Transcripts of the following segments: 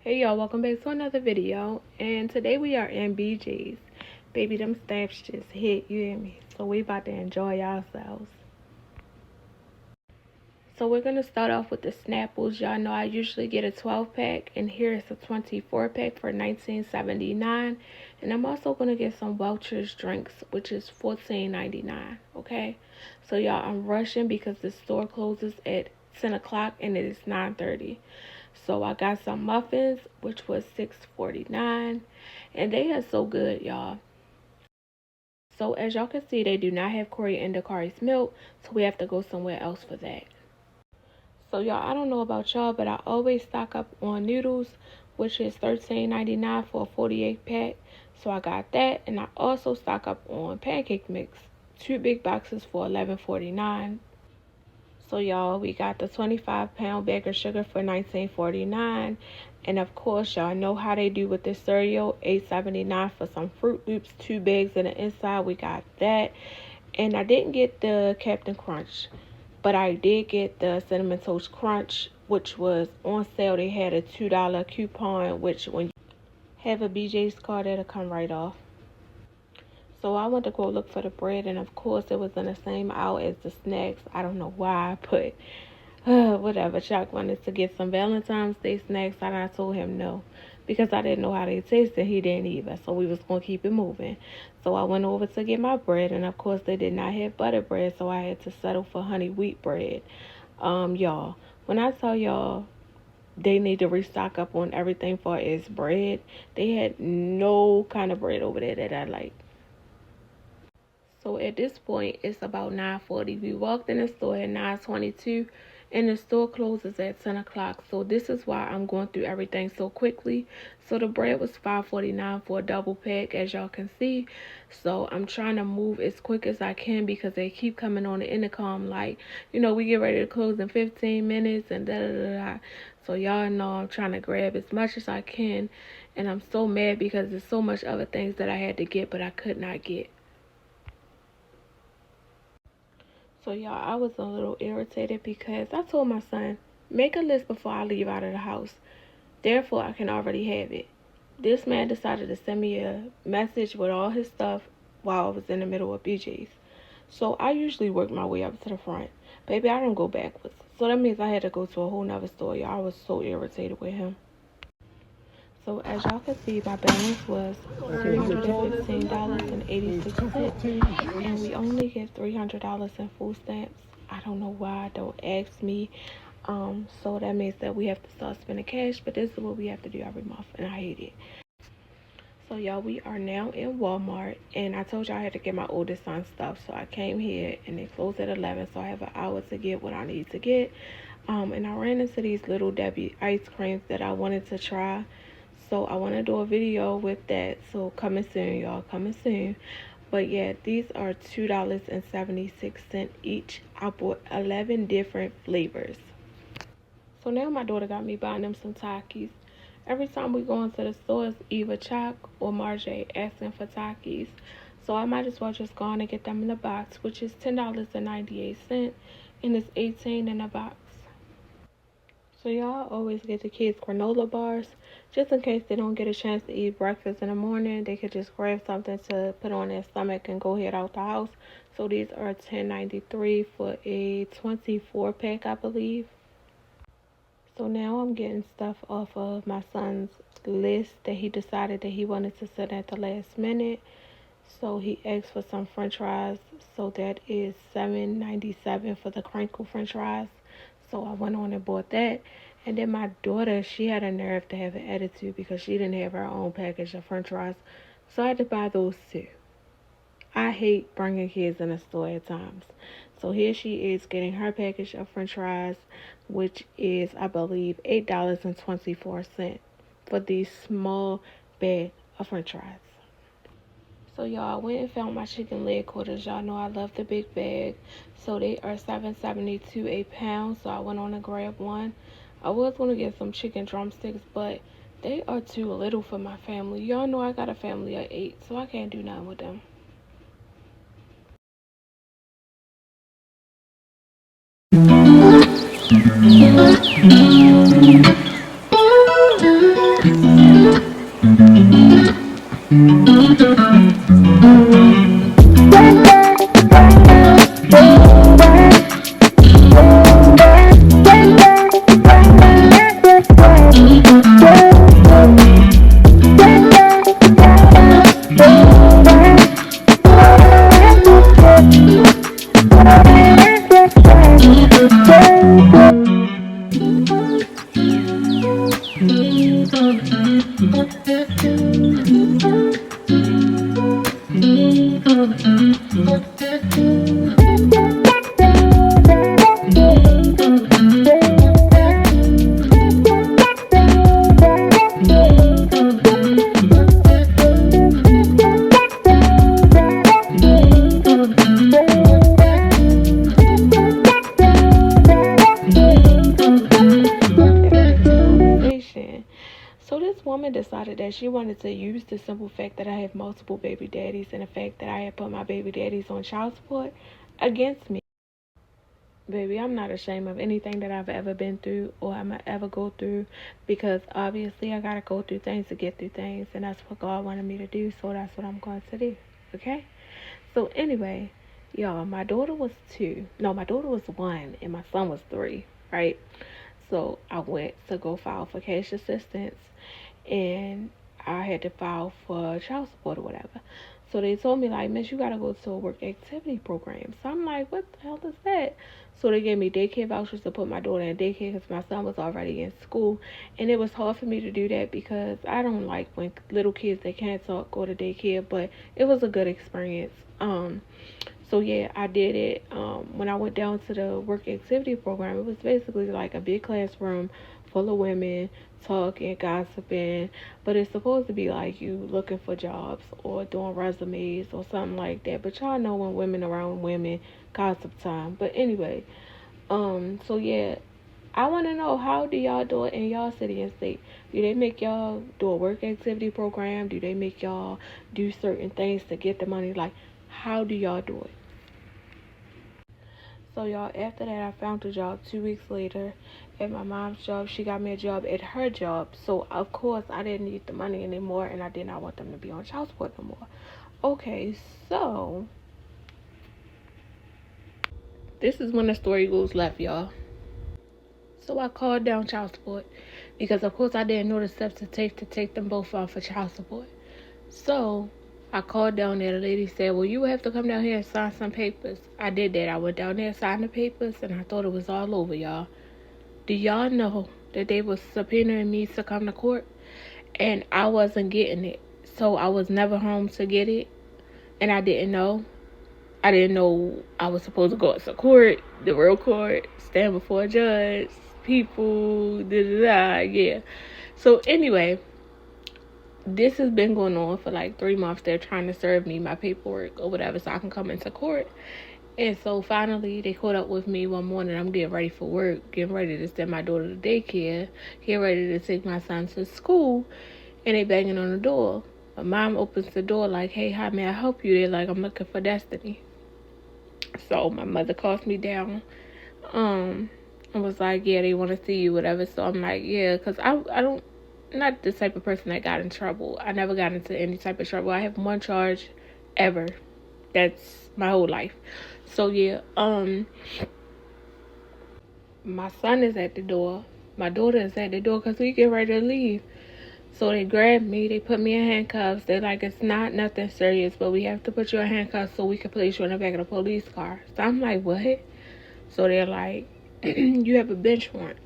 Hey y'all, welcome back to another video. And today we are in BJ's. Baby, them stamps just hit, you hear me? So we about to enjoy ourselves. So we're gonna start off with the Snapples. Y'all know I usually get a 12 pack, and here is a 24 pack for $19.79. And I'm also gonna get some Welch's drinks, which is $14.99. Okay. So y'all, I'm rushing because the store closes at 10 o'clock and it is 9:30. So I got some muffins, which was $6.49, and they are so good, y'all. So as y'all can see, they do not have coriander curry's milk, so we have to go somewhere else for that. So y'all, I don't know about y'all, but I always stock up on noodles, which is $13.99 for a 48 pack. So I got that, and I also stock up on pancake mix, two big boxes for $11.49. So y'all, we got the 25-pound bag of sugar for $19.49. And of course, y'all know how they do with this cereal, $8.79 for some Fruit Loops, two bags in the inside. We got that. And I didn't get the Captain Crunch, but I did get the Cinnamon Toast Crunch, which was on sale. They had a $2 coupon, which when you have a BJ's card, it'll come right off. So I went to go look for the bread, and of course it was in the same aisle as the snacks. I don't know why, but whatever. Chuck wanted to get some Valentine's Day snacks, and I told him no because I didn't know how they tasted. He didn't either, so we was gonna keep it moving. So I went over to get my bread, and of course they did not have butter bread, so I had to settle for honey wheat bread. Y'all, when I tell y'all they need to restock up on everything for its bread, they had no kind of bread over there that I like. So at this point, it's about 9:40. We walked in the store at 9:22, and the store closes at 10 o'clock. So this is why I'm going through everything so quickly. So the bread was $5.49 for a double pack, as y'all can see. So I'm trying to move as quick as I can because they keep coming on the intercom like, we get ready to close in 15 minutes and da-da-da-da. So y'all know I'm trying to grab as much as I can. And I'm so mad because there's so much other things that I had to get, but I could not get. So y'all, I was a little irritated because I told my son, make a list before I leave out of the house. Therefore, I can already have it. This man decided to send me a message with all his stuff while I was in the middle of BJ's. So I usually work my way up to the front. Baby, I don't go backwards. So that means I had to go to a whole nother store. Y'all, I was so irritated with him. So as y'all can see, my balance was $315.86, and we only get $300 in food stamps. I don't know why. Don't ask me. So that means that we have to start spending cash, but this is what we have to do every month, and I hate it. So y'all, we are now in Walmart, and I told y'all I had to get my oldest son stuff. So I came here, and they closed at 11, so I have an hour to get what I need to get. And I ran into these Little Debbie ice creams that I wanted to try. So I want to do a video with that. So coming soon, y'all. Coming soon. But yeah, these are $2.76 each. I bought 11 different flavors. So now my daughter got me buying them some Takis. Every time we go into the store, it's either Chuck or Marjay asking for Takis. So I might as well just go on and get them in the box, which is $10.98, and it's 18 in a box. So y'all always get the kids granola bars, just in case they don't get a chance to eat breakfast in the morning. They could just grab something to put on their stomach and go head out the house. So these are $10.93 for a 24 pack, I believe. So now I'm getting stuff off of my son's list that he decided that he wanted to send at the last minute. So he asked for some french fries. So that is $7.97 for the crinkle french fries. So I went on and bought that. And then my daughter, she had a nerve to have an attitude because she didn't have her own package of french fries. So I had to buy those too. I hate bringing kids in the store at times. So here she is getting her package of french fries, which is, I believe, $8.24 for these small bag of french fries. So y'all, I went and found my chicken leg quarters. Y'all know I love the big bag. So they are $7.72 a pound. So I went on to grab one. I was going to get some chicken drumsticks, but they are too little for my family. Y'all know I got a family of 8, so I can't do nothing with them. Conversation. So this woman decided that she wanted to use the simple fact that I have multiple baby daddies and the fact that I had put my baby daddies on child support against me. Baby, I'm not ashamed of anything that I've ever been through or I'm ever go through, because obviously I gotta go through things to get through things, and that's what God wanted me to do, so that's what I'm going to do. Okay? So anyway, y'all, my daughter was 2. No, my daughter was 1 and my son was 3, right? So I went to go file for cash assistance, and I had to file for child support or whatever. So they told me, like, Miss, you gotta go to a work activity program. So I'm like, what the hell is that? So they gave me daycare vouchers to put my daughter in daycare because my son was already in school, and it was hard for me to do that because I don't like when little kids that can't talk go to daycare. But it was a good experience. So yeah, I did it. When I went down to the work activity program, it was basically like a big classroom full of women talking, gossiping, but it's supposed to be like you looking for jobs or doing resumes or something like that. But y'all know when women around women, gossip time. But anyway, so yeah, I want to know, how do y'all do it in y'all city and state? Do they make y'all do a work activity program? Do they make y'all do certain things to get the money? Like, how do y'all do it? So y'all, after that, I found a job 2 weeks later at my mom's job. She got me a job at her job. So of course I didn't need the money anymore, and I did not want them to be on child support no more. Okay, so this is when the story goes left, y'all. So I called down child support because of course I didn't know the steps to take them both off for child support. So I called down there. The lady said, well, you have to come down here and sign some papers. I did that. I went down there, signed the papers, and I thought it was all over, y'all. Do y'all know that they was subpoenaing me to come to court? And I wasn't getting it. So I was never home to get it. And I didn't know. I didn't know I was supposed to go to court, the real court, stand before a judge, people, da da da, yeah. So anyway, this has been going on for like 3 months. They're trying to serve me my paperwork or whatever so I can come into court. And so finally they caught up with me one morning. I'm getting ready for work, getting ready to send my daughter to daycare, getting ready to take my son to school, and they banging on the door. My mom opens the door like, hey, how may I help you? They're like, I'm looking for Destiny. So my mother calls me down. I was like, yeah, they want to see you, whatever. So I'm like, yeah, because I don't, not the type of person that got in trouble. I never got into any type of trouble. I have one charge ever. That's my whole life. So yeah, my son is at the door. My daughter is at the door because we get ready to leave. So they grabbed me. They put me in handcuffs. They're like, it's not nothing serious, but we have to put you in handcuffs so we can place you in the back of the police car. So I'm like, what? So they're like, you have a bench warrant.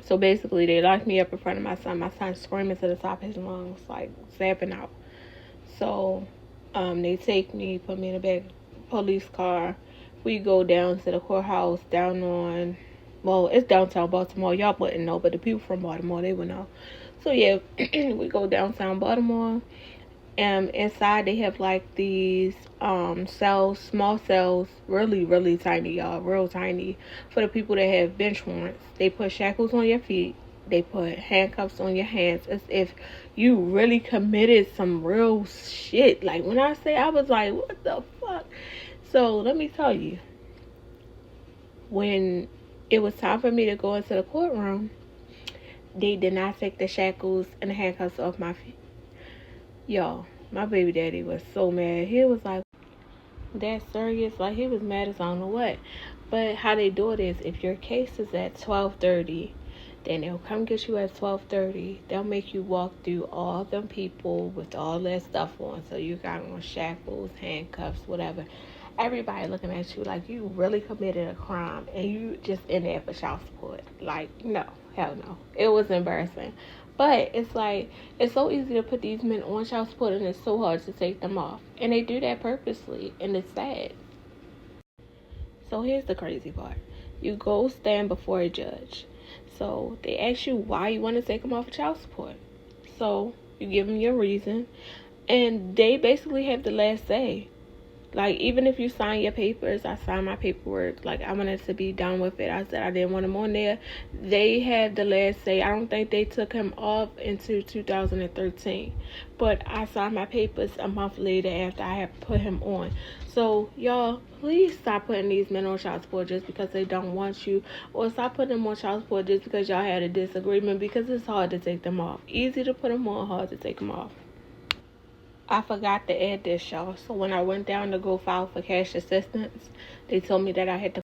So basically, they locked me up in front of my son. My son's screaming to the top of his lungs, like zapping out. So they take me, put me in the back police car. We go down to the courthouse down on, well, it's downtown Baltimore. Y'all wouldn't know, but the people from Baltimore, they would know. So yeah, we go downtown Baltimore. Inside they have like these cells, small cells, really, really tiny, y'all, real tiny, for the people that have bench warrants. They put shackles on your feet. They put handcuffs on your hands as if you really committed some real shit. Like when I say, I was like, what the fuck? So let me tell you, when it was time for me to go into the courtroom, they did not take the shackles and the handcuffs off my feet. Y'all, my baby daddy was so mad. He was like, that serious? Like, he was mad as I don't know what. But how they do it is, if your case is at 12:30, then they'll come get you at 12:30. They'll make you walk through all them people with all that stuff on. So you got on shackles, handcuffs, whatever. Everybody looking at you like you really committed a crime and you just in there for child support. Like, no, hell no. It was embarrassing. But it's like, it's so easy to put these men on child support and it's so hard to take them off. And they do that purposely, and it's sad. So here's the crazy part. You go stand before a judge. So they ask you why you want to take them off of child support. So you give them your reason, and they basically have the last say. Like, even if you sign your papers, I signed my paperwork. Like, I wanted to be done with it. I said I didn't want him on there. They had the last say. I don't think they took him off into 2013. But I signed my papers a month later after I had put him on. So, y'all, please stop putting these men on child support just because they don't want you. Or stop putting them on child support just because y'all had a disagreement, because it's hard to take them off. Easy to put them on, hard to take them off. I forgot to add this, y'all. So when I went down to go file for cash assistance, they told me that I had to